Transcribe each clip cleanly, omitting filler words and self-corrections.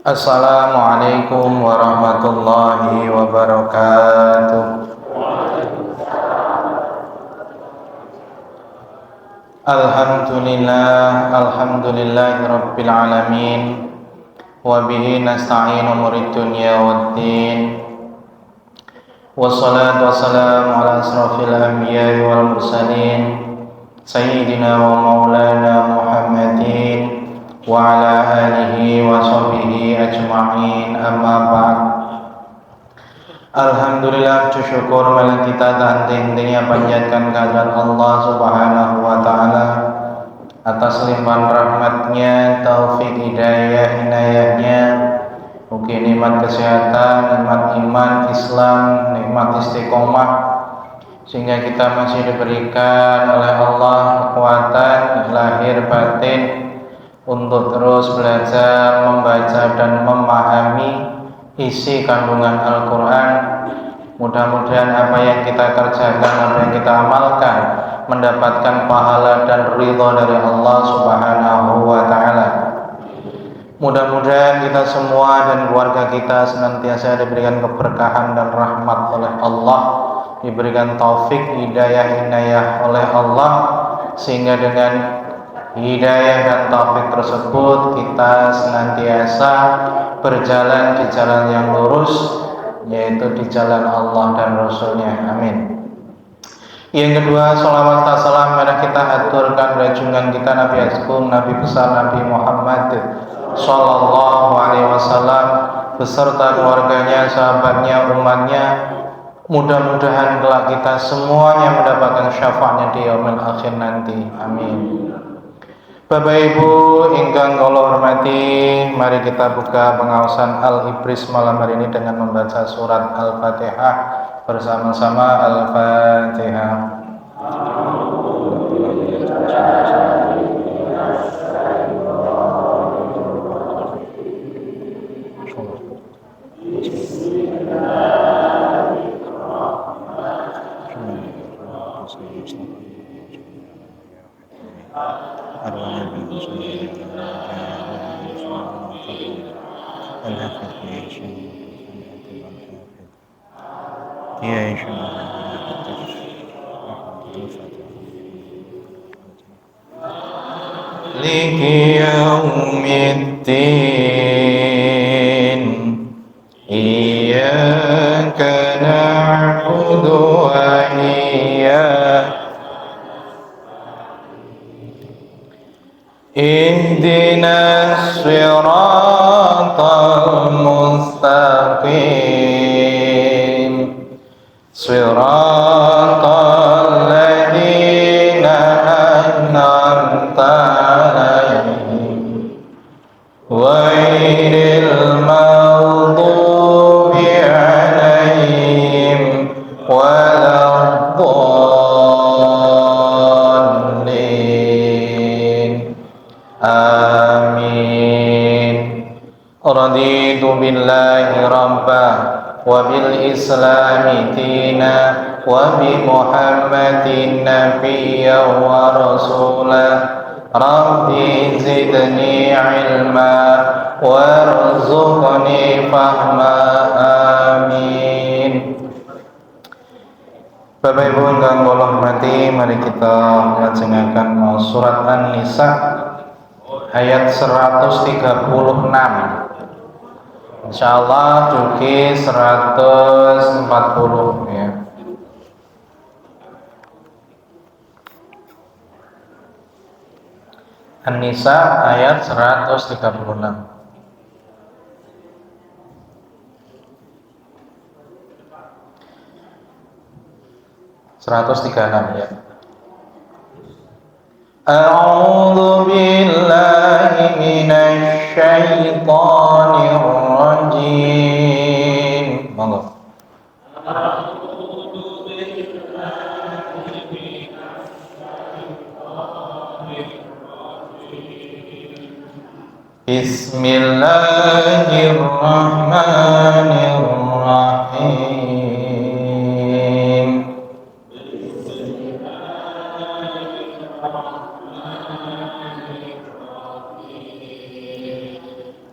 Assalamualaikum warahmatullahi wabarakatuh. Alhamdulillahi rabbil alamin. Wa bihi nasta'inu umurid dunya waddin. Wassalatu wassalamu ala asrafil anbiya'i wal mursalin Sayyidina wa maulana Muhammadin wa ala alihi wa sahbihi ajma'in, amma ba'd. Alhamdulillah, syukur malah kita tanting-tingnya panjatkan kehadirat Allah Subhanahu wa taala atas limpahan rahmatnya, taufik, hidayah, inayahnya, mungkin nikmat kesehatan, nikmat iman, Islam, nikmat istiqomah, sehingga kita masih diberikan oleh Allah kekuatan lahir batin untuk terus belajar, membaca dan memahami isi kandungan Al-Quran. Mudah-mudahan apa yang kita kerjakan, apa yang kita amalkan mendapatkan pahala dan ridha dari Allah Subhanahu wa taala. Mudah-mudahan kita semua dan keluarga kita senantiasa diberikan keberkahan dan rahmat oleh Allah, diberikan taufik, hidayah, inayah oleh Allah, sehingga dengan hidayah dan taufik tersebut kita senantiasa berjalan di jalan yang lurus, yaitu di jalan Allah dan Rasulnya. Amin. Yang kedua, sholawat dan salam mari kita aturkan junjungan kita Nabi Agung, Nabi besar Nabi Muhammad Sallallahu Alaihi Wasallam beserta keluarganya, sahabatnya, umatnya. Mudah-mudahan kelak kita semuanya mendapatkan syafaatnya di yaumil akhir nanti. Amin. Bapak Ibu ingkang kula hormati, mari kita buka pengawasan Al-Ibris malam hari ini dengan membaca surat Al-Fatihah bersama-sama. Al-Fatihah. Maliki yaumiddin, iyyaka na'budu wa ihdinas siratal mustaqim, siratal ladzina an'amta ghairil maghdubi 'alaihim waladdallin. Amin. Raditu billahi rabba wa bil islami dina wa bi muhammadin nabiyya wa rasulah. Rabbi zidni ilma warzuqni fahma. Amin. Bapak Ibu ingkang kula hormati, mari kita melajengaken surat An-Nisa ayat 136. Insyaallah dugi 140 ya. An-Nisa ayat 136. 136 ya. A'udzu billahi minasy syaithanir rajim. Monggo. Bismillahirrahmanirrahim.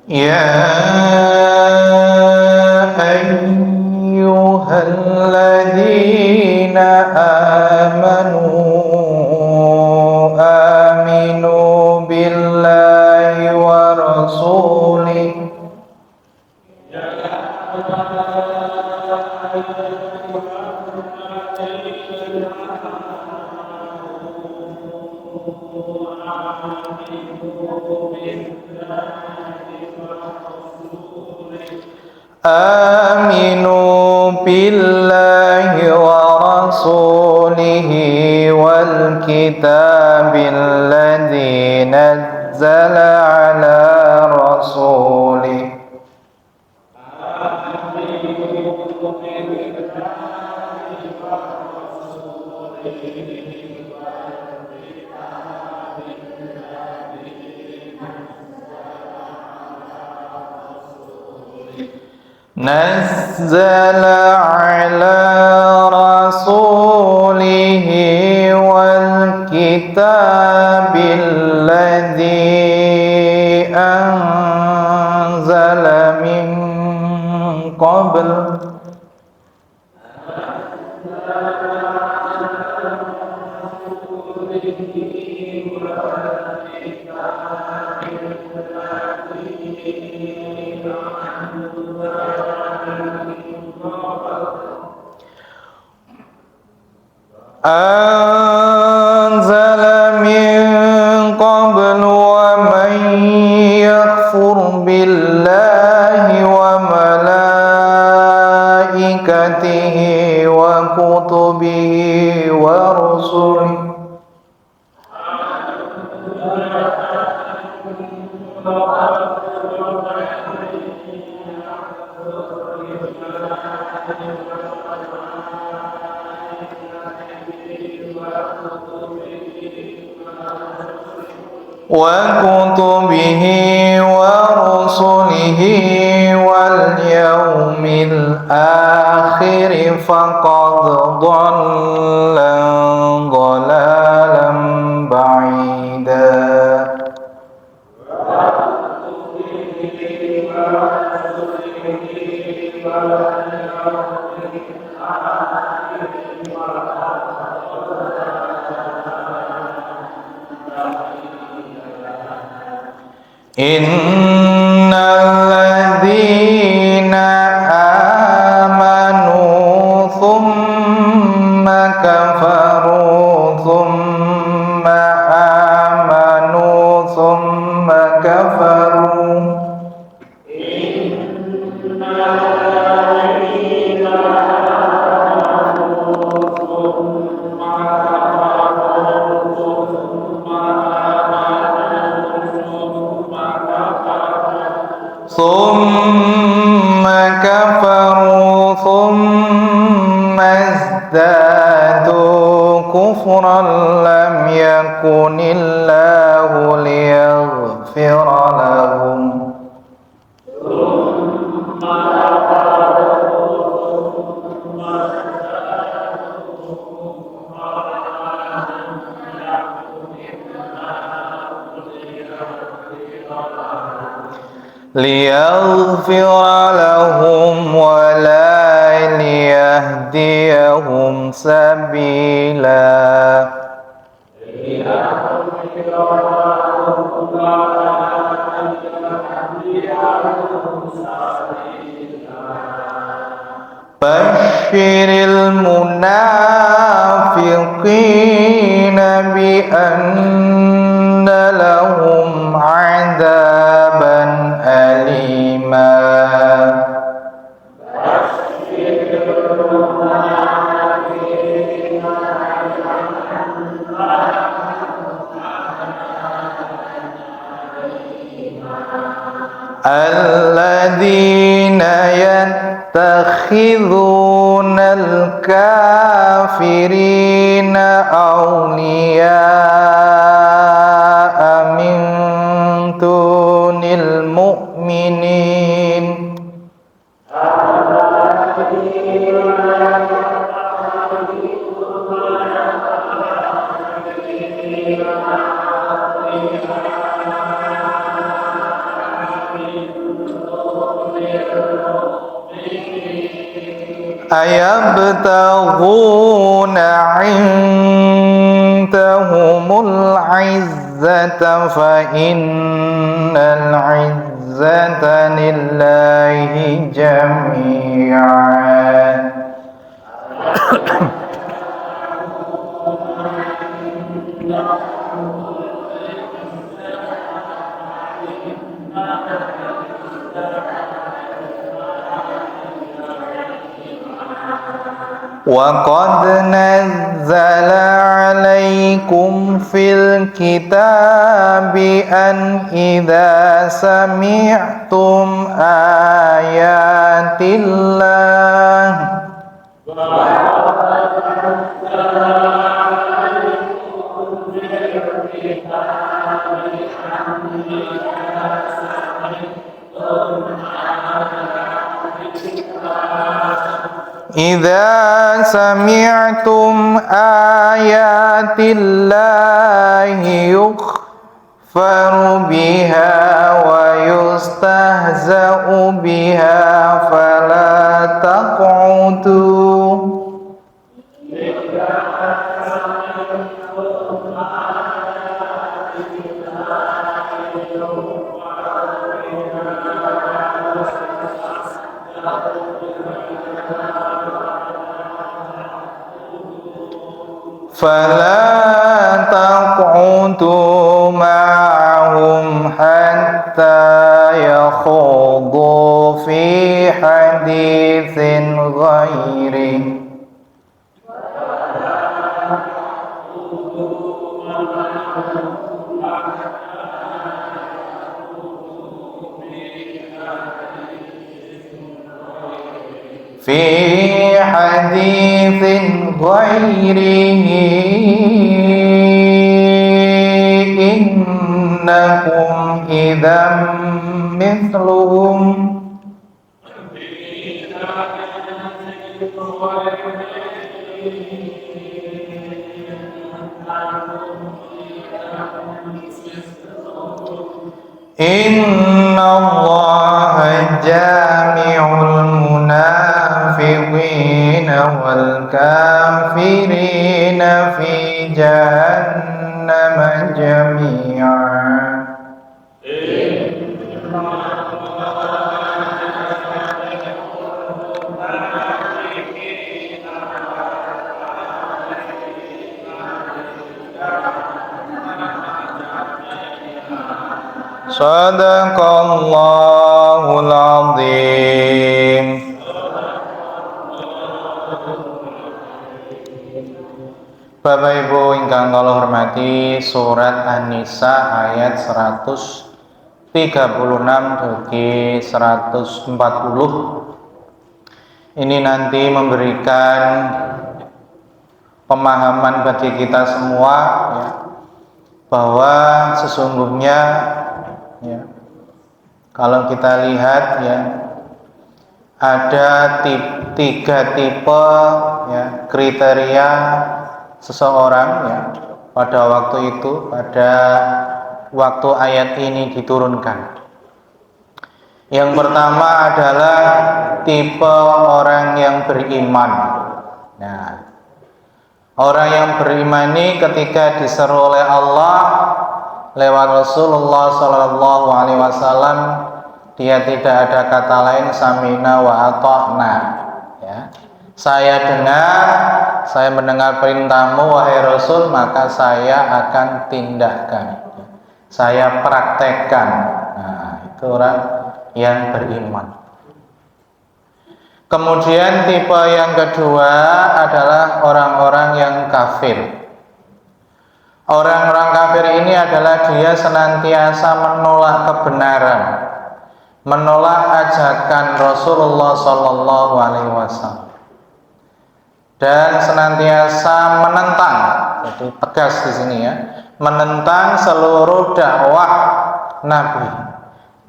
يا أيها الذين آمنوا بالله ورسوله آمنوا بالله ورسوله والكتاب الذي نزل على رسوله نزل على رسوله والكتاب الذي أنزل من قبل أنزل من قبل ومن يكفر بالله وملائكته وكتبه ورسله واليوم الآخر فقد ضل ضلالا بعيدا إن الذين آمنوا ثم كفروا ثم آمنوا ثم كفروا ثم ازدادوا كفرا لم يكن الله ليغفر لهم ولا ليهديهم سبيلا بشر المنافقين بأن لهم عذابا أليما الذين يتخذون الكافرين أولياء من دون المؤمنين ayabtaghuna 'indahumul 'izzata fa innal 'izzata lillahi jami'an. Wa qad nazzala 'alaikum fil kitabi an idza sami'tum ayatillah idza sami'tum ayatillahi yukfaru biha wa yustahza'u biha fala taq'udu fala taq'udu ma'ahum hatta yakhudu fi haditsin ghairi fi haditsin ghairihi innakum idzam mithluhum inna allaha jami'ul munafiqina wal kafirina fi jahannama jami'a. Sadaqallahul azim. Bapak Ibu ingkang kula hormati, surat An-Nisa ayat 136 dugi 140 ini nanti memberikan pemahaman bagi kita semua ya, bahwa sesungguhnya ya, kalau kita lihat ya, ada tiga tipe ya, kriteria seseorang ya, pada waktu itu, pada waktu ayat ini diturunkan. Yang pertama adalah tipe orang yang beriman. Nah, orang yang beriman ini ketika diseru oleh Allah lewat Rasulullah SAW, dia tidak ada kata lain sami'na wa ata'na ya. Saya dengar, saya mendengar perintahmu wahai Rasul, maka saya akan tindakan, saya praktekkan. Nah, itu orang yang beriman. Kemudian tipe yang kedua adalah orang-orang yang kafir. Orang-orang kafir ini adalah dia senantiasa menolak kebenaran, menolak ajakan Rasulullah SAW, dan senantiasa menentang. Jadi tegas di sini ya, menentang seluruh dakwah Nabi,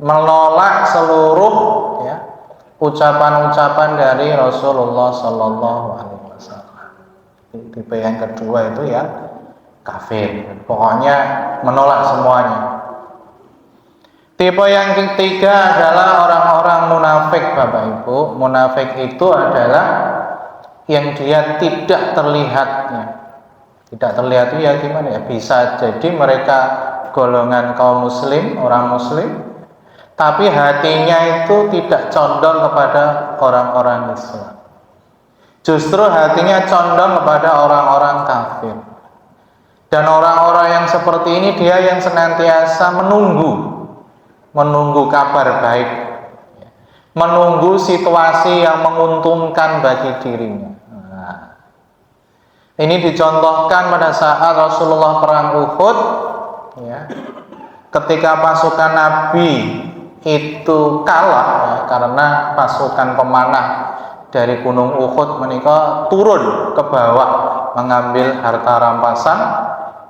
menolak seluruh ya, ucapan-ucapan dari Rasulullah SAW. Tipe yang kedua itu ya kafir, pokoknya menolak semuanya. Tipe yang ketiga adalah orang-orang munafik, Bapak Ibu. Munafik itu adalah yang dia tidak terlihatnya. Tidak terlihat itu ya gimana ya? Bisa jadi mereka golongan kaum muslim, orang muslim, tapi hatinya itu tidak condong kepada orang-orang Islam. Justru hatinya condong kepada orang-orang kafir. Dan orang-orang yang seperti ini dia yang senantiasa menunggu kabar baik, menunggu situasi yang menguntungkan bagi dirinya. Ini dicontohkan pada saat Rasulullah perang Uhud, ya, ketika pasukan Nabi itu kalah, ya, karena pasukan pemanah dari Gunung Uhud menika turun ke bawah mengambil harta rampasan,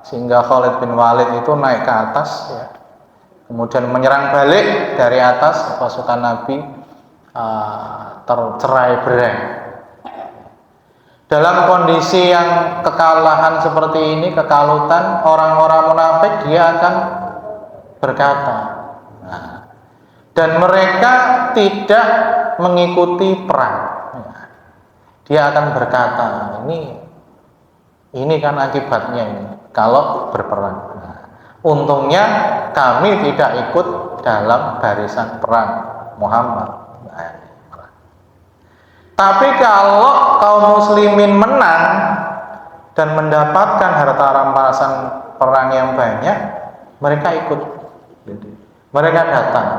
sehingga Khalid bin Walid itu naik ke atas, ya, kemudian menyerang balik dari atas. Pasukan Nabi tercerai-berai. Dalam kondisi yang kekalahan seperti ini, kekalutan, orang-orang munafik dia akan berkata, dan mereka tidak mengikuti perang. Dia akan berkata, ini kan akibatnya ini kalau berperang. Untungnya kami tidak ikut dalam barisan perang Muhammad. Tapi kalau kaum muslimin menang dan mendapatkan harta rampasan perang yang banyak, mereka ikut. Mereka datang.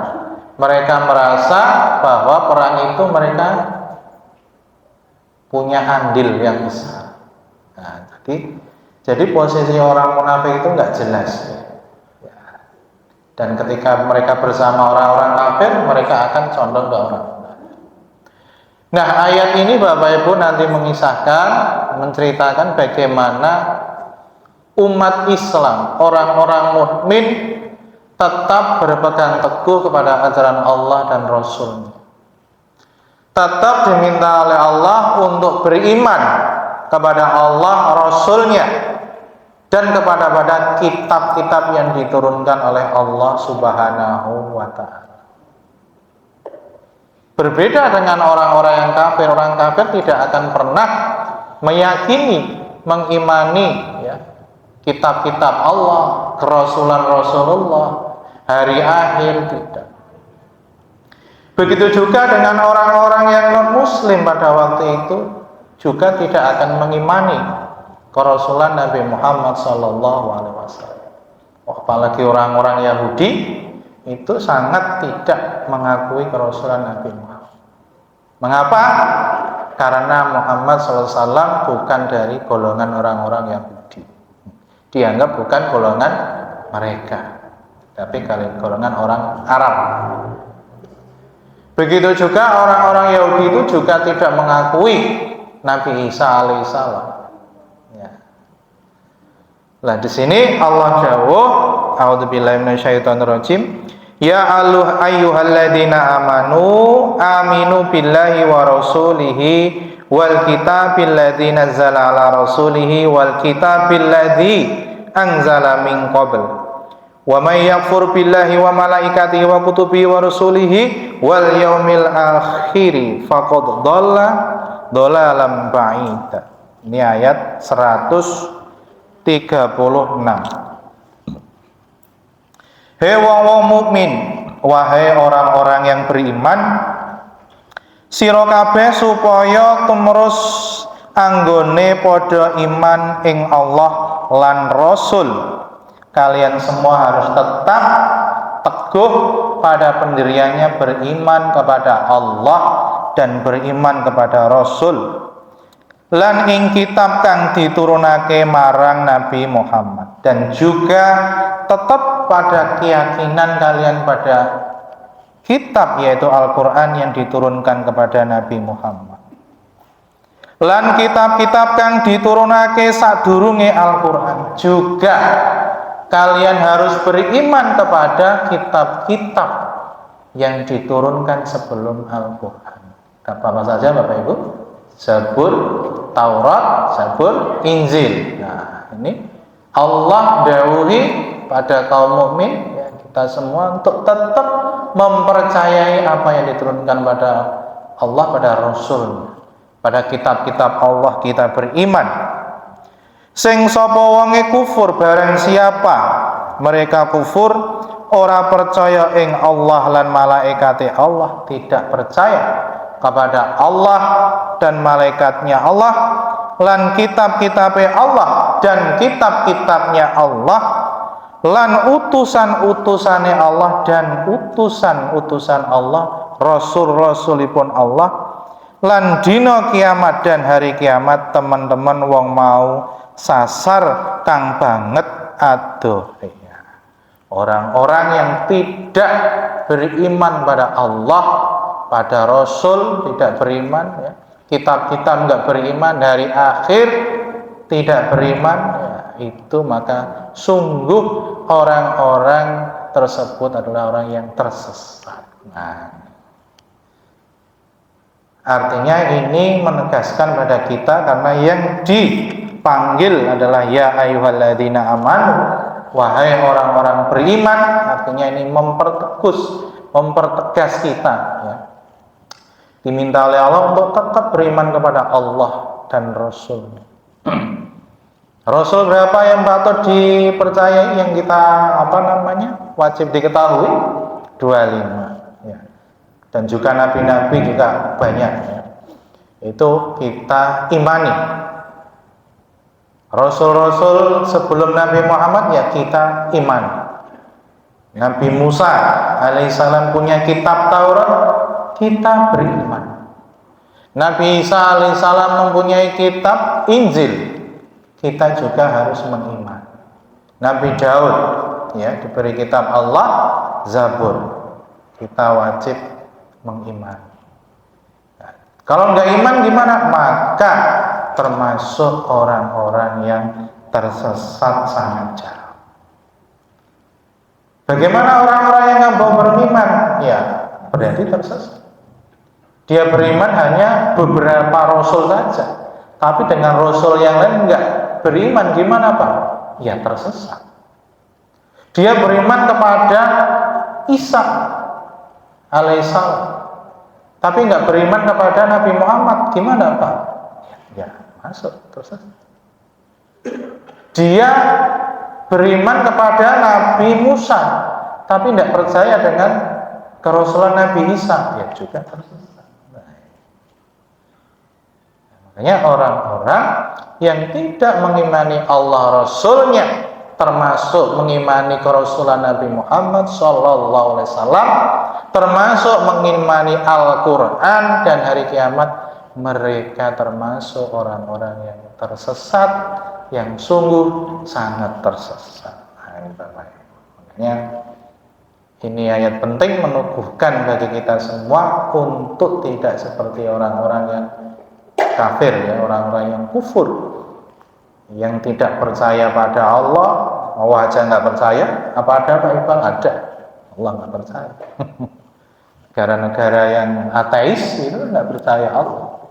Mereka merasa bahwa perang itu mereka punya andil yang besar. Jadi posisi orang munafik itu nggak jelas. Dan ketika mereka bersama orang-orang kafir, mereka akan condong ke orang. Nah, ayat ini Bapak Ibu nanti mengisahkan, menceritakan bagaimana umat Islam, orang-orang mukmin tetap berpegang teguh kepada ajaran Allah dan Rasul-Nya. Tetap diminta oleh Allah untuk beriman kepada Allah, Rasul-Nya, dan kepada kitab-kitab yang diturunkan oleh Allah Subhanahu wa Ta'ala. Berbeda dengan orang-orang yang kafir. Orang kafir tidak akan pernah meyakini, mengimani, ya, kitab-kitab Allah, kerasulan Rasulullah, hari akhir, tidak. Begitu juga dengan orang-orang yang non-muslim pada waktu itu juga tidak akan mengimani kerasulan Nabi Muhammad SAW. Apalagi orang-orang Yahudi itu sangat tidak mengakui kerasulan Nabi Muhammad. Mengapa? Karena Muhammad SAW bukan dari golongan orang-orang Yahudi. Dianggap bukan golongan mereka, tapi golongan orang Arab. Begitu juga orang-orang Yahudi itu juga tidak mengakui Nabi Isa alaihissalam. Ya. Nah, di sini Allah jawab, a'udzubillahi minasyaitonirrajim. Ya ayyuhalladzina amanu aminu billahi wa rasulihi wal kitabil ladzi nazzala ala rasulihi wal kitabil ladzi anzala min qabl wa may yakfur billahi wa malaikatihi wa kutubihi wa rusulihi wal yaumil akhiri faqad dhalla dhalalan ba'ida. Ini ayat 136. Hei wong-wong mukmin, wahai orang-orang yang beriman, sira kabeh supaya tumrus anggone padha iman ing Allah lan Rasul. Kalian semua harus tetap teguh pada pendiriannya, beriman kepada Allah dan beriman kepada Rasul. Lan ing kitab kang diturunake marang Nabi Muhammad, dan juga tetap pada keyakinan kalian pada kitab, yaitu Al-Quran yang diturunkan kepada Nabi Muhammad. Lan kitab-kitab kang diturunake sadurunge Al-Quran, juga kalian harus beriman kepada kitab-kitab yang diturunkan sebelum Al-Quran. Apa saja Bapak Ibu? Zabur, Taurat, Zabur, Injil. Nah, ini Allah dawuhi pada kaum mukmin, ya, kita semua untuk tetap mempercayai apa yang diturunkan pada Allah, pada Rasul, pada kitab-kitab Allah kita beriman. Sing sapa wonge kufur barang siapa mereka kufur ora percaya ing Allah lan malaikate Allah, tidak percaya kepada Allah dan malaikatnya Allah lan kitab-kitabnya Allah dan kitab-kitabnya Allah lan utusan-utusane Allah dan utusan-utusan Allah, rasul-rasulipun Allah lan dina kiamat dan hari kiamat. Teman-teman wong mau sasar kang banget adoh orang-orang yang tidak beriman pada Allah, pada Rasul tidak beriman, ya. Kitab-kitab enggak beriman, hari akhir tidak beriman, ya. Itu maka sungguh orang-orang tersebut adalah orang yang tersesat. Nah, artinya ini menegaskan pada kita karena yang dipanggil adalah ya ayyuhalladzina amanu, wahai orang-orang beriman. Artinya ini mempertegas kita, ya. Diminta oleh Allah untuk tetap beriman kepada Allah dan Rasul. Rasul berapa yang patut dipercayai, yang kita wajib diketahui? 25, ya. Dan juga nabi-nabi juga banyak, ya. Itu kita imani. Rasul-rasul sebelum Nabi Muhammad ya kita imani. Nabi Musa alaihissalam punya kitab Taurat, kita beriman. Nabi Isa alaihissalam mempunyai kitab Injil, kita juga harus mengiman. Nabi Daud ya diberi kitab Allah, Zabur, kita wajib mengiman. Nah, kalau nggak iman gimana? Maka termasuk orang-orang yang tersesat sangat jauh. Bagaimana orang-orang yang nggak mau beriman? Ya berarti tersesat. Dia beriman hanya beberapa rasul saja, tapi dengan rasul yang lain enggak beriman, gimana Pak? Ya tersesat. Dia beriman kepada Isa alaihissalam, tapi enggak beriman kepada Nabi Muhammad, gimana Pak? Ya masuk tersesat. Dia beriman kepada Nabi Musa, tapi enggak percaya dengan kerasulan Nabi Isa, ya juga tersesat. Makanya orang-orang yang tidak mengimani Allah Rasulnya, termasuk mengimani kerasulan Nabi Muhammad Sallallahu Alaihi Wasallam, termasuk mengimani Al-Quran dan hari kiamat, mereka termasuk orang-orang yang tersesat, yang sungguh sangat tersesat. Makanya ini ayat penting menubuhkan bagi kita semua untuk tidak seperti orang-orang yang kafir, ya, orang-orang yang kufur, yang tidak percaya pada Allah. Allah aja nggak percaya, apa ada Pak Iqbal? Ada, Allah nggak percaya. Negara-negara yang ateis itu nggak percaya Allah.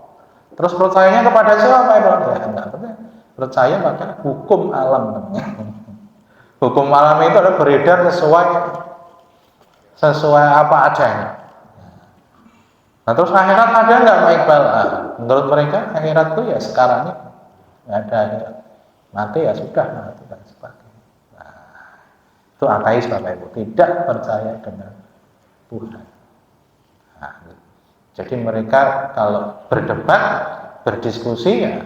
Terus percayanya kepada siapa Pak Iqbal? Ya nggak percaya. Percaya pada hukum alam. Hukum alam itu adalah beredar sesuai apa adanya. Nah terus akhirat ada nggak Pak Iqbal? Menurut mereka akhirat itu ya sekarang ini nggak ada akhirat. Mati ya sudah mati dan sebagainya. Nah, itu ateis Bapak Ibu, tidak percaya dengan Tuhan. Nah, jadi mereka kalau berdebat, berdiskusi ya,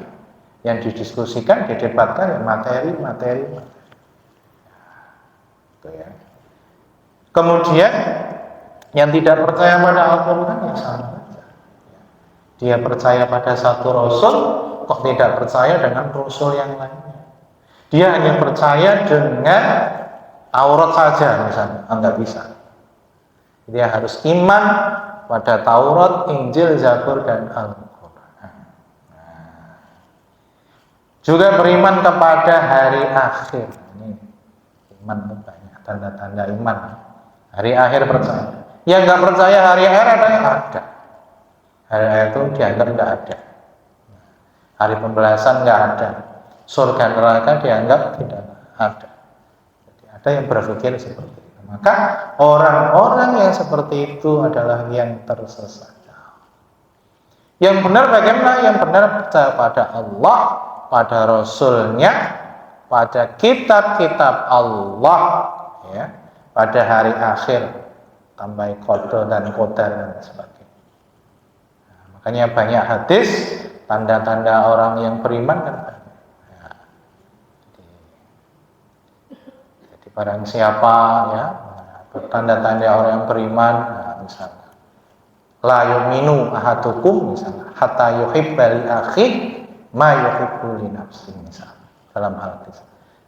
yang didiskusikan, didebatkan ya materi. Itu ya. Kemudian yang tidak percaya pada Al-Quran ya sama saja. Dia percaya pada satu rasul, kok tidak percaya dengan rasul yang lainnya. Dia hanya percaya dengan Taurat saja misalnya, enggak bisa. Dia harus iman pada Taurat, Injil, Zabur, dan Al-Quran. Juga beriman kepada hari akhir. Ini iman banyak, tanda-tanda iman. Hari akhir percaya. Yang nggak percaya hari akhir ada. Hari akhir itu dianggap nggak ada. Hari pembalasan nggak ada. Surga neraka dianggap tidak ada. Jadi ada yang berpikir seperti itu. Maka orang-orang yang seperti itu adalah yang tersesat. Yang benar bagaimana? Yang benar percaya pada Allah, pada Rasul-Nya, pada kitab-kitab Allah, ya, pada hari akhir, tambah qada dan qadar dan sebagainya. Nah, makanya banyak hadis tanda-tanda orang yang beriman kan. Nah, jadi barang siapa ya tanda-tanda orang yang beriman, nah, misalnya la yu'minu ahadukum misalnya hatta yuhibba li akhi ma yuhibbu li nafsi misalnya dalam hadis.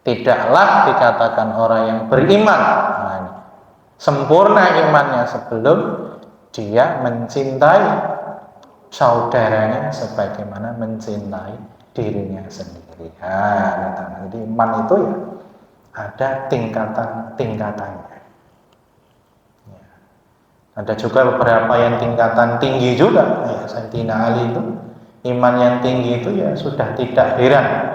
Tidaklah dikatakan orang yang beriman nah, ini, sempurna imannya sebelum dia mencintai saudaranya sebagaimana mencintai dirinya sendiri. Nah, jadi iman itu ya ada tingkatan-tingkatannya. Ada juga beberapa yang tingkatan tinggi juga, ya, Sayyidina Ali itu iman yang tinggi itu ya sudah tidak heran.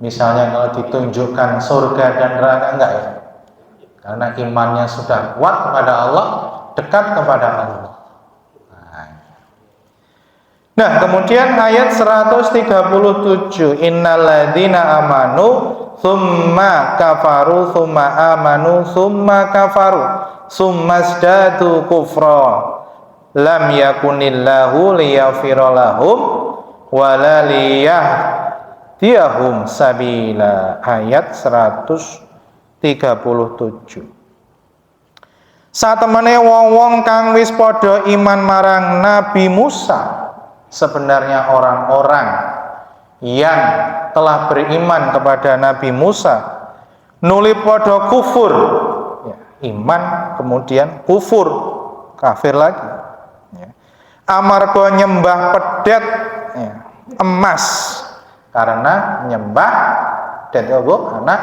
Misalnya kalau ditunjukkan surga dan neraka enggak ya, karena imannya sudah kuat kepada Allah, dekat kepada Allah. Nah, kemudian ayat 137, innalladzina amanu tsumma kafaru tsumma amanu tsumma kafaru summasdadu kufra lam yakunillahu liyaghfira lahum wala liyahdiyahum sabila. Ayat 137. Satemene wong-wong kang wis padha iman marang Nabi Musa, sebenarnya orang-orang yang telah beriman kepada Nabi Musa nuli padha kufur, iman kemudian kufur, kafir lagi, ya. Amarga nyembah pedet, ya, emas, karena nyembah pedet itu anak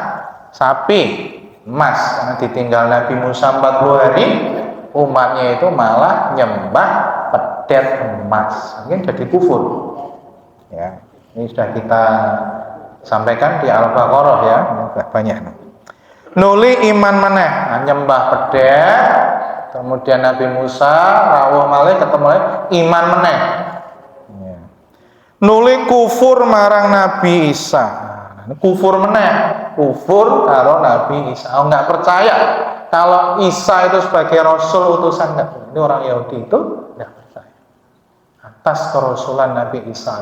sapi emas, karena ditinggal Nabi Musa 40 hari, umatnya itu malah nyembah pedet emas, mungkin jadi kufur, ya. Ini sudah kita sampaikan di Al-Baqarah ya, banyak. Nuli iman meneh, nah, nyembah pedet, kemudian Nabi Musa rawuh malih ketemu iman meneh. Ya. Nuli kufur marang Nabi Isa, nah, kufur meneh, kufur karo Nabi Isa. Oh, nggak percaya kalau Isa itu sebagai Rasul utusan enggak. Ini orang Yahudi itu nggak percaya atas kerasulan Nabi Isa.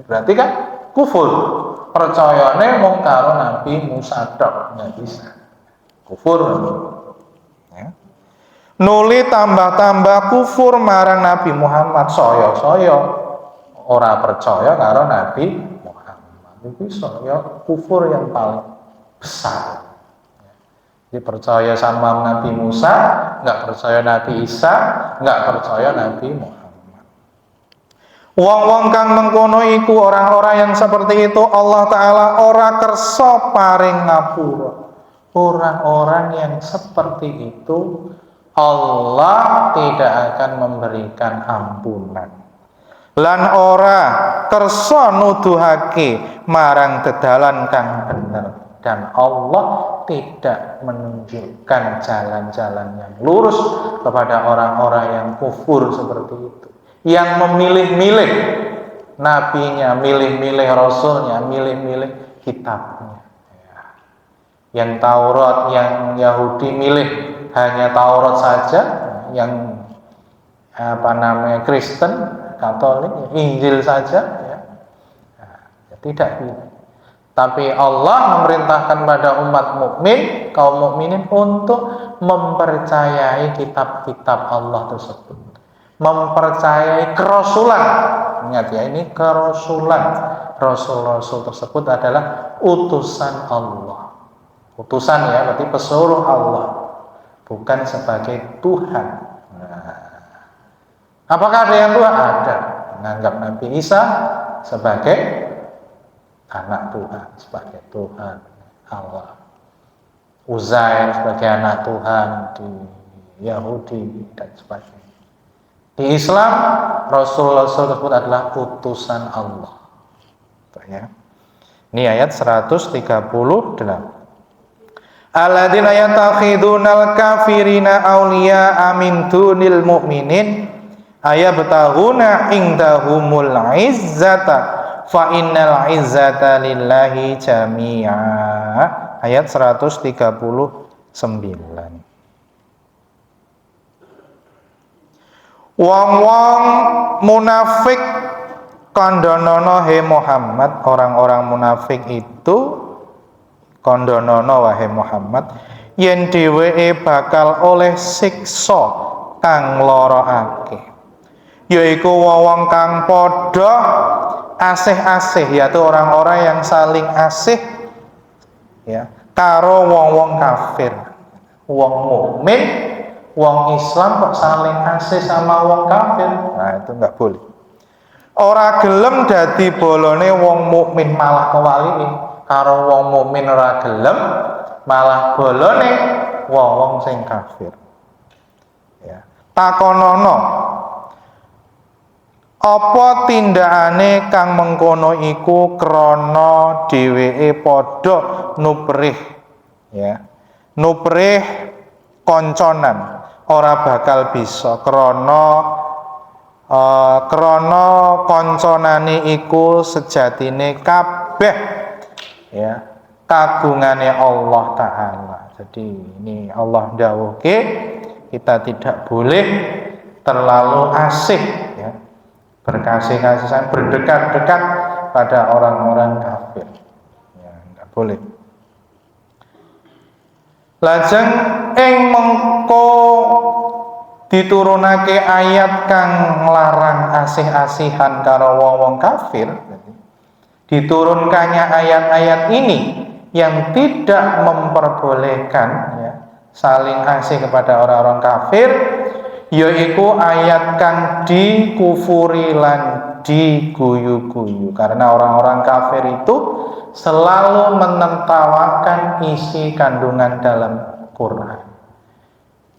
Berarti kan kufur. Percayane mung karo Nabi Musa tok, nggak bisa. Kufur, ya. Nuli tambah-tambah kufur marang Nabi Muhammad, saya ora percaya karo Nabi Muhammad. Itu saya kufur yang paling besar. Jadi percaya sama Nabi Musa, nggak percaya Nabi Isa, nggak percaya Nabi Muhammad. Wong-wong kang mengkono iku orang-orang yang seperti itu Allah Ta'ala ora kersa paring ngapura. Orang-orang yang seperti itu Allah tidak akan memberikan ampunan. Lan ora kersa nuduhake marang dedalan kang bener, dan Allah tidak menunjukkan jalan-jalan yang lurus kepada orang-orang yang kufur seperti itu, yang memilih-milih nabinya, milih-milih rasulnya, milih-milih kitabnya. Yang Taurat, yang Yahudi milih hanya Taurat saja, yang Kristen, Katolik, Injil saja, ya. Nah, tidak pilih. Tapi Allah memerintahkan pada umat mukmin, kaum mukminin untuk mempercayai kitab-kitab Allah tersebut, mempercayai kerasulan. Ingat ya, ini kerasulan. Rasul-rasul tersebut adalah utusan Allah. Utusan ya, berarti pesuruh Allah, bukan sebagai Tuhan. Nah, apakah ada yang Tuhan? Ada. Menganggap Nabi Isa sebagai anak Tuhan, sebagai Tuhan Allah. Uzair sebagai anak Tuhan di Yahudi dan sebagainya. Di Islam, Rasul-Rasul tersebut adalah utusan Allah. Ya. Ini ayat 138. Alladzina yattakhidunal kafirina awliya'a min dunil mu'minin ayabtaghuna indahumul izzata fa innal izzata lillahi jami'a. Ayat 139. Wong-wong munafik kondonono he Muhammad, orang-orang munafik itu kondonono wahai Muhammad, yen dheweke bakal oleh siksa kang loroake, yaiku wong kang padha asih-asih, yaitu orang-orang yang saling asih ya karo wong-wong kafir. Wong mukmin, wong Islam kok saling asih sama wong kafir? Nah, itu enggak boleh. Ora gelem dadi bolone wong mukmin malah kewalike, karo wong mukmin ora gelem malah bolone wong sing kafir. Ya. Takonono, apa tindakane kang mengkono iku krana dheweke padha nuprih, ya. Nuprih konconan, ora bakal bisa krana konconane iku sejatine kabeh ya kagungane Allah Ta'ala. Jadi ini Allah dawuhke kita tidak boleh terlalu asik ya, berkasih-kasihan, berdekat-dekat pada orang-orang kafir ya, tidak boleh. Lajeng ing mengko diturunake ayat kang nglarang asih-asihan karo wong-wong kafir. Diturunkannya ayat-ayat ini yang tidak memperbolehkan ya, saling asih kepada orang-orang kafir, yaitu ayat kang dikufuri lan diguyu-guyu, karena orang-orang kafir itu selalu menertawakan isi kandungan dalam Quran.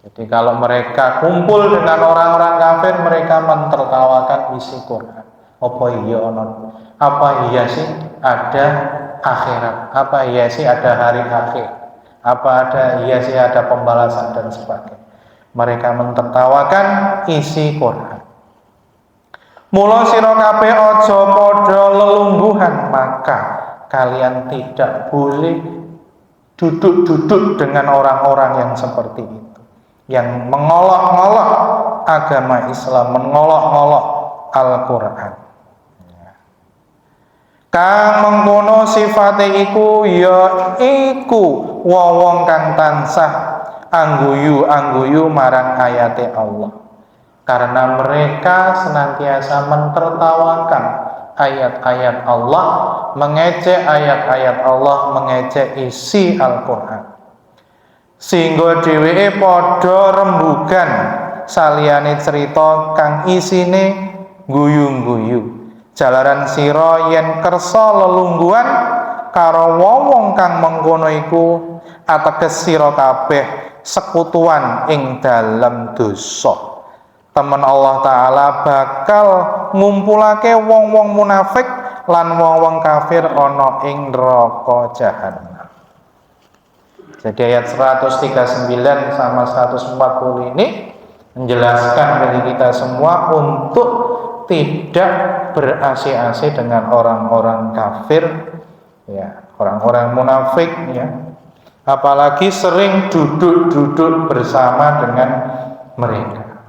Jadi kalau mereka kumpul dengan orang-orang kafir, mereka mentertawakan isi Quran. Apa iya sih ada akhirat? Apa iya sih ada hari akhir? Iya sih ada pembalasan dan sebagainya. Mereka mentertawakan isi Quran. Mula sira kabeh aja padha lelungguhan, maka kalian tidak boleh duduk-duduk dengan orang-orang yang seperti itu, yang mengolok-olok agama Islam, mengolok-olok Al-Quran. Kang mengkono sifate iku ya iku wong kang tansah angguyu marang ayate Allah, karena mereka senantiasa mentertawakan ayat-ayat Allah, mengejek ayat-ayat Allah, mengejek isi Al-Quran, sehingga dheweke padha rembugan saliyane cerita kang isine guyu-guyu. Jalaran sira yen kersa lelungguhan karo wong kang mengkono iku, ateges sira kabeh sekutuan ing dalem dosa. Temen Allah Ta'ala bakal ngumpulake wong-wong munafik lan wong-wong kafir ana ing neraka jahanam. Jadi ayat 139 sama 140 ini menjelaskan bagi kita semua untuk tidak berasih-asih dengan orang-orang kafir ya, orang-orang munafik ya, apalagi sering duduk-duduk bersama dengan mereka.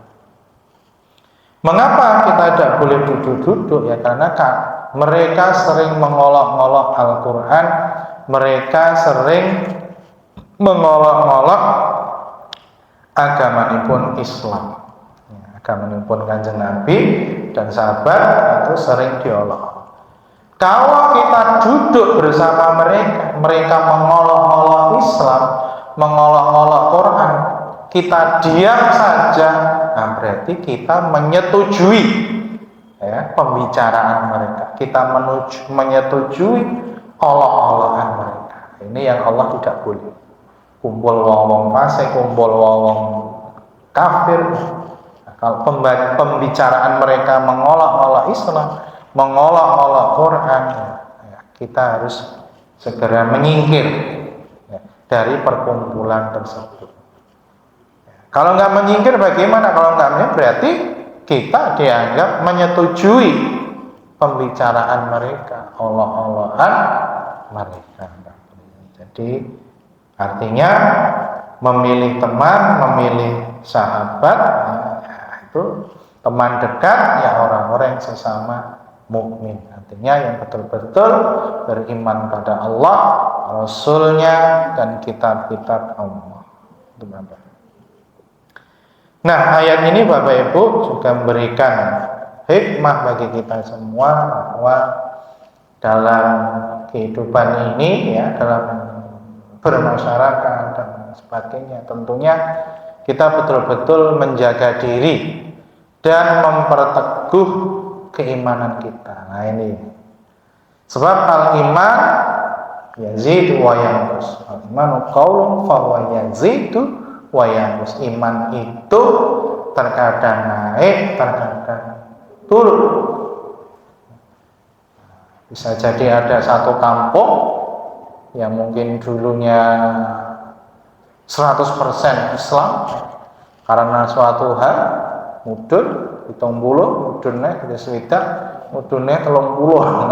Mengapa kita tidak boleh duduk-duduk? Ya karena mereka sering mengolok-olok Al-Quran, mereka sering mengolok-olok agamanipun Islam, agamanipun Kanjeng Nabi dan sahabat itu sering diolok. Kalau kita duduk bersama mereka, mereka mengolok-olok Islam, mengolok-olok Quran, kita diam saja, nah berarti kita menyetujui ya, pembicaraan mereka, kita menyetujui olok-olokan mereka. Ini yang Allah tidak boleh. Kumpul wong-wong fasik, kumpul wong-wong kafir. Nah, kalau pembicaraan mereka mengolok-olok Islam, mengolok-olok Quran, ya, kita harus segera menyingkir ya, dari perkumpulan tersebut. Ya, kalau nggak menyingkir bagaimana? Kalau nggak menyingkir berarti kita dianggap menyetujui pembicaraan mereka, Allah-Allahan mereka. Jadi artinya memilih teman, memilih sahabat, itu teman dekat ya orang-orang yang sesama mukmin. Artinya yang betul-betul beriman pada Allah, Rasulnya, dan kitab-kitab Allah. Itu Bapak. Nah, ayat ini Bapak Ibu juga memberikan hikmah bagi kita semua bahwa dalam kehidupan ini ya, dalam bermasyarakat dan sebagainya, tentunya kita betul-betul menjaga diri dan memperteguh keimanan kita. Nah ini sebab al-iman yazidu wa yanqus. Al-imanu qaulun fa huwa yazidu wa yanqus. Iman itu terkadang naik, terkadang turun. Bisa jadi ada satu kampung yang mungkin dulunya 100% Islam, karena suatu hal mudun 70, mudunnya kita swidak, mudunnya 30.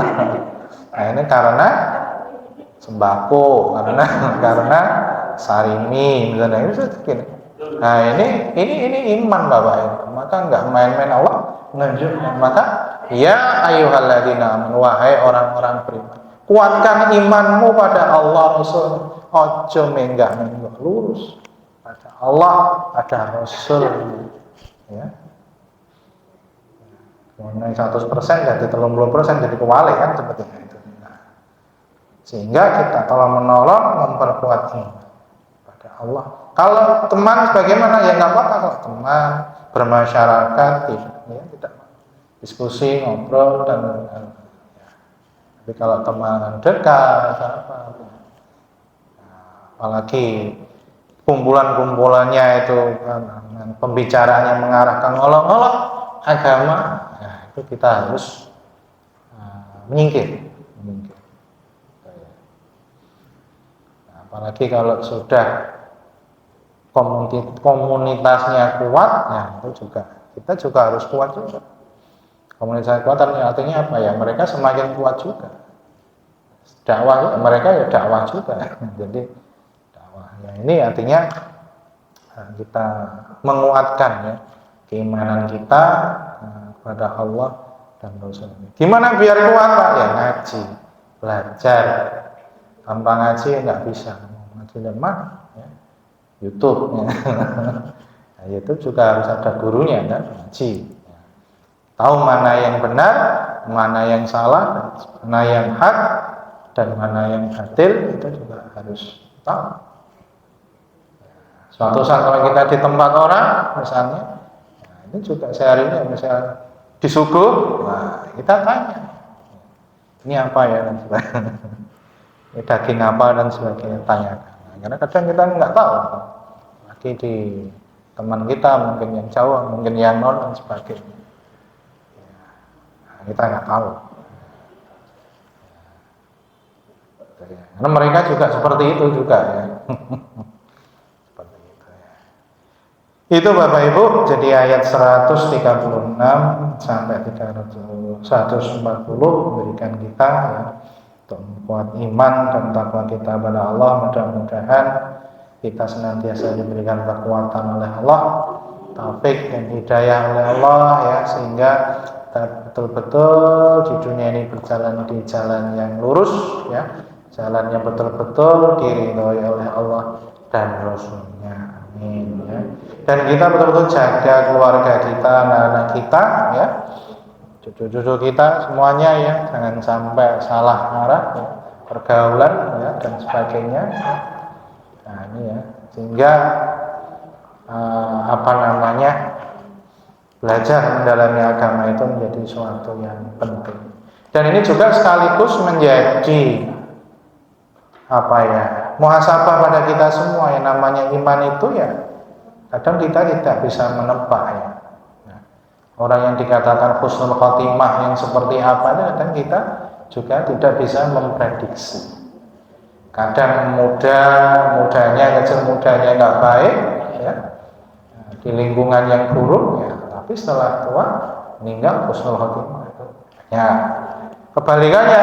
Nah ini karena sembako, karena sarimi misalnya, itu segini. Nah ini iman Bapak Ibu. Maka enggak main-main Allah menunjukkan. Maka ya ayyuhalladzina amanu, wahai orang-orang beriman, kuatkan imanmu pada Allah Rasul. Ojo menggak-menggak, lurus pada Allah, pada Rasul. Ya. Mengenai 100% jadi 30% jadi kewali kan seperti itu. Nah, sehingga kita kalau menolong memperkuat iman pada Allah. Kalau teman bagaimana ya nggak apa-apa kalau teman bermasyarakat tidak diskusi ngobrol dan ya. Tapi kalau teman dekat apalagi kumpulan-kumpulannya itu pembicaraannya mengarahkan olok-olok agama, nah, itu kita harus menyingkir. Nah, apalagi kalau sudah komunitasnya kuat, nah itu juga kita juga harus kuat juga. Komunitasnya kuat artinya apa ya? Mereka semakin kuat juga. Dakwah mereka ya dakwah juga. Jadi dakwah ya ini artinya kita menguatkan ya keimanan kita kepada Allah dan Rasul. Gimana biar kuat Pak? Ya ngaji, belajar. Tanpa ngaji nggak bisa. Ngaji lemah, ya. YouTube. Ya. Nah, YouTube juga harus ada gurunya kan, ngaji. Ya. Tahu mana yang benar, mana yang salah, mana yang hak, dan mana yang batil, itu juga harus tahu. Suatu saat kalau kita di tempat orang, misalnya, nah ini juga sehari ini misalnya disuguh, nah kita tanya, ini apa ya dan sebagainya, ini daging apa dan sebagainya, tanyakan. Nah, karena kadang kita nggak tahu, lagi di teman kita mungkin yang jauh, mungkin yang non dan sebagainya, nah, kita nggak tahu. Karena mereka juga seperti itu juga ya. Seperti itu ya. Itu Bapak Ibu, jadi ayat 136 sampai 140 memberikan kita ya, untuk membuat iman dan takwa kita pada Allah. Mudah-mudahan kita senantiasa diberikan kekuatan oleh Allah, taufik dan hidayah oleh Allah ya, sehingga kita betul-betul di dunia ini berjalan di jalan yang lurus ya, jalan yang betul-betul diridhoi oleh Allah dan Rasulnya. Amin ya. Dan kita betul-betul jaga keluarga kita, anak-anak kita ya, cucu-cucu kita semuanya ya, jangan sampai salah arah ya, pergaulan ya dan sebagainya. Nah ini ya, sehingga belajar mendalami agama itu menjadi suatu yang penting. Dan ini juga sekaligus menjadi muhasabah pada kita semua. Yang namanya iman itu ya kadang kita tidak bisa menebak ya. Nah, orang yang dikatakan husnul khotimah yang seperti apa itu kadang kita juga tidak bisa memprediksi. Kadang mudanya kecil, mudanya nggak baik ya, di lingkungan yang buruk ya, tapi setelah tua meninggal husnul khotimah. Ya, kebalikannya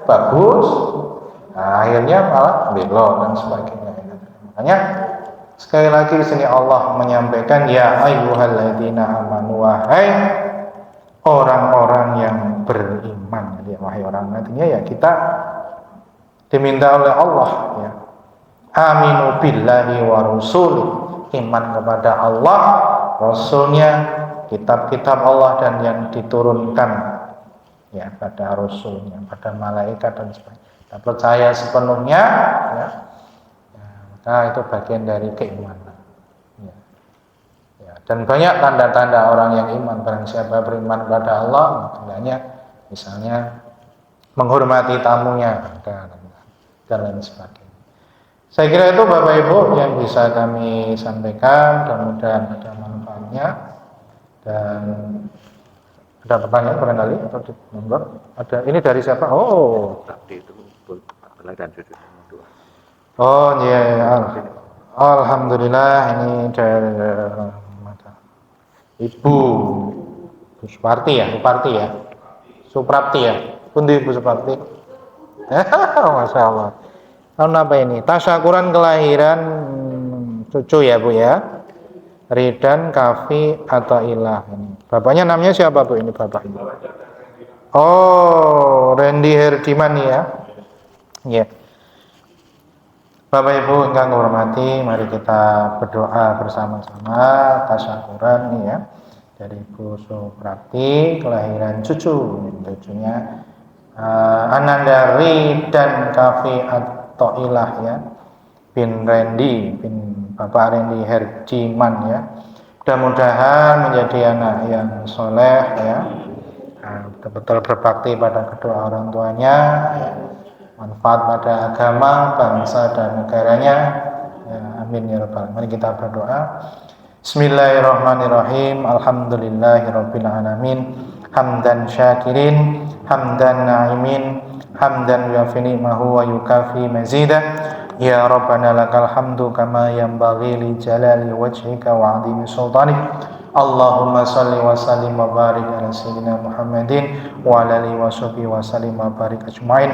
bagus, nah, akhirnya malah belok dan sebagainya. Makanya sekali lagi di sini Allah menyampaikan, ya ayyuhalladzina amanu, wahai orang-orang yang beriman. Jadi wahai orang, artinya ya kita diminta oleh Allah ya, aminu billahi wa rasulih, iman kepada Allah, Rasulnya, kitab-kitab Allah dan yang diturunkan ya pada Rasulnya, pada malaikat dan sebagainya. Kita percaya sepenuhnya ya, maka itu bagian dari keimanan ya. Ya, dan banyak tanda-tanda orang yang iman. Barang siapa beriman kepada Allah, tandanya misalnya menghormati tamunya dan lain sebagainya. Saya kira itu Bapak Ibu yang bisa kami sampaikan, mudah-mudahan ada manfaatnya. Dan ada pertanyaan barangkali atau ada, ini dari siapa? Oh, tadi itu dan cucu. Oh iya, ya. Alhamdulillah, ini dari Ibu Suparti ya, Suprapti ya, Pundi Ibu Suprapti. Masya Allah. Tahun apa ini? Tasyakuran kelahiran cucu ya Bu ya. Ridan Kafi atau Ilah ini. Bapaknya namanya siapa Bu ini bapaknya? Oh, Randy Herdiman ya. Ya. Bapak Ibu yang hormati, mari kita berdoa bersama-sama tasyakuran nih ya. Dari Ibu Suprapti, kelahiran cucunya Ananda Ridan Kafi atau Ilah ya. Bin Randy, bin Bapak Randy Herdiman ya. Mudah-mudahan menjadi anak yang soleh ya, betul-betul berbakti pada kedua orang tuanya ya. Manfaat pada agama, bangsa dan negaranya ya, amin ya rabbal alamin. Mari kita berdoa. Bismillahirrahmanirrahim. Alhamdulillahirabbil alamin. Hamdan syakirin, hamdan na'imin, hamdan yuafi ni'mahu wa yukafi mazidah. Ya Rabbana lakal hamdu kama yanbaghi li jalali wajhika wa 'azimi sultanik. Allahumma salli wa sallim wa barik ala sayyidina Muhammadin wa ala alihi wa sahbihi wa sallim wa barik ajmain.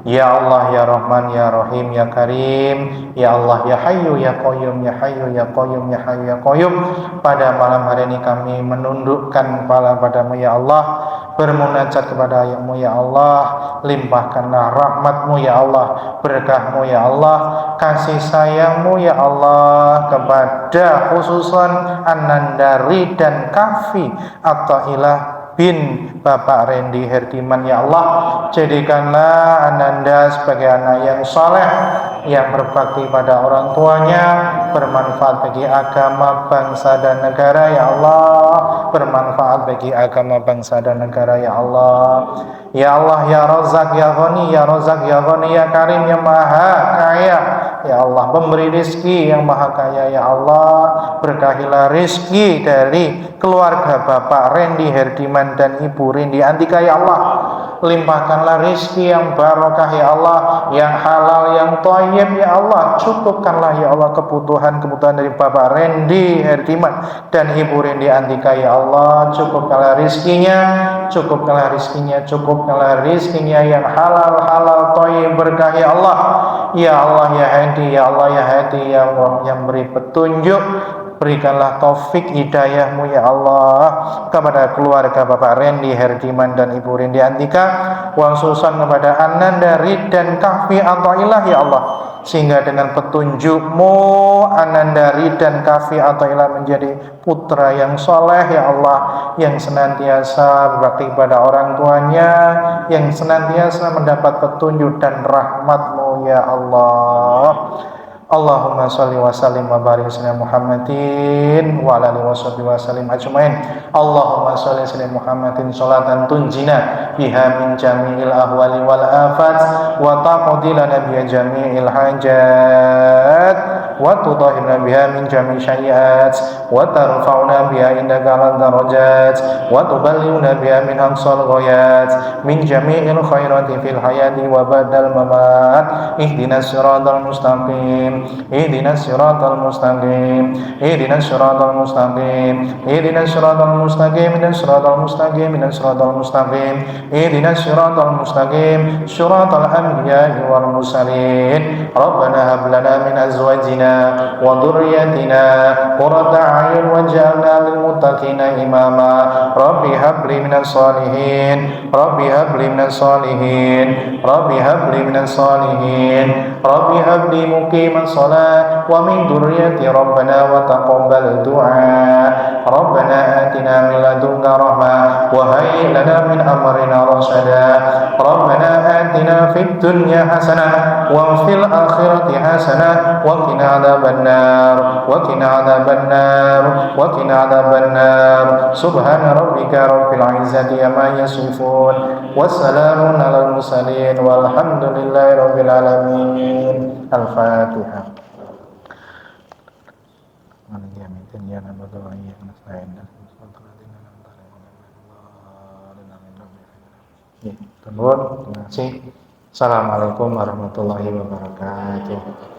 Ya Allah ya Rahman ya Rahim ya Karim, ya Allah ya Hayyu ya Qayyum, ya Hayyu ya Qayyum, ya Hayyu ya Qayyum. Pada malam hari ini kami menundukkan kepala padamu ya Allah, bermunajat kepada-Mu ya Allah, limpahkanlah rahmat-Mu ya Allah, berkah-Mu ya Allah, kasih sayang-Mu ya Allah kepada khususan Ananda Ridan Kafi atau Ilah bin Bapak Randy Herdiman ya Allah. Jadikanlah Ananda sebagai anak yang saleh, yang berbakti pada orang tuanya, bermanfaat bagi agama, bangsa dan negara ya Allah, bermanfaat bagi agama, bangsa dan negara ya Allah. Ya Allah ya Razak ya Ghani ya Razak ya Ghani ya Karim ya Maha Kaya ya Allah, pemberi rizki yang maha kaya ya Allah. Berkahilah rizki dari keluarga Bapak Randy Herdiman dan Ibu Randy Antika ya Allah. Limpahkanlah rizki yang barokah ya Allah, yang halal, yang thayyib ya Allah. Cukupkanlah ya Allah kebutuhan dari Bapak Randy Herdiman dan Ibu Randy Antika ya Allah. Cukupkanlah rizkinya, cukupkanlah rizkinya, cukupkanlah rizkinya yang halal, thayyib, berkah ya Allah. Ya Allah ya Hadi, ya Allah ya Hadi, ya Allah yang beri petunjuk, berikanlah taufik hidayah-Mu ya Allah kepada keluarga Bapak Randy Herdiman dan Ibu Randy Antika, khususan kepada Ananda Ridan Kafi atau Ilah ya Allah, sehingga dengan petunjuk-Mu Ananda Ridan Kafi atau Ilah menjadi putra yang soleh ya Allah, yang senantiasa berbakti kepada orang tuanya, yang senantiasa mendapat petunjuk dan rahmat-Mu ya Allah. Allahumma sholli wa sallim wa barik ala Muhammadin wa ala alihi wa sallim ajmain. Allahumma sholli ala Muhammadin sholatan tunjina biha min jami'il ahwali wal afat wa taqdi lana biha jami'il hajat وتطهرنا بها من جميع السيئات وترفعنا بها عندك على الدرجات وتبلغنا بها من أقصى الغايات من جميع الخيرات في الحياة وبعد الممات اهدنا الصراط المستقيم اهدنا الصراط المستقيم اهدنا الصراط المستقيم اهدنا الصراط المستقيم اهدنا الصراط المستقيم اهدنا الصراط المستقيم اهدنا الصراط المستقيم صراط الأنبياء والمرسلين ربنا هب لنا من أزواجنا وذريتنا قرة أعين واجعلنا للمتقين إماما ربي هب لي من الصالحين ربي هب لي من الصالحين ربي هب لي من الصالحين ربي هب لي مقيم الصلاة ومن ذريتي ربنا وتقبل دعاء ربنا آتنا من لدنك رحمة وهيئ لنا من أمرنا رشدا ربنا آتنا في الدنيا حسنة وفي الآخرة حسنة وقنا عذاب النار وقنا عذاب النار وقنا عذاب النار سبحان ربك رب العزة عما يصفون والسلام على المرسلين والحمد لله رب العالمين. الفاتحة. Terima kasih. Assalamualaikum warahmatullahi wabarakatuh.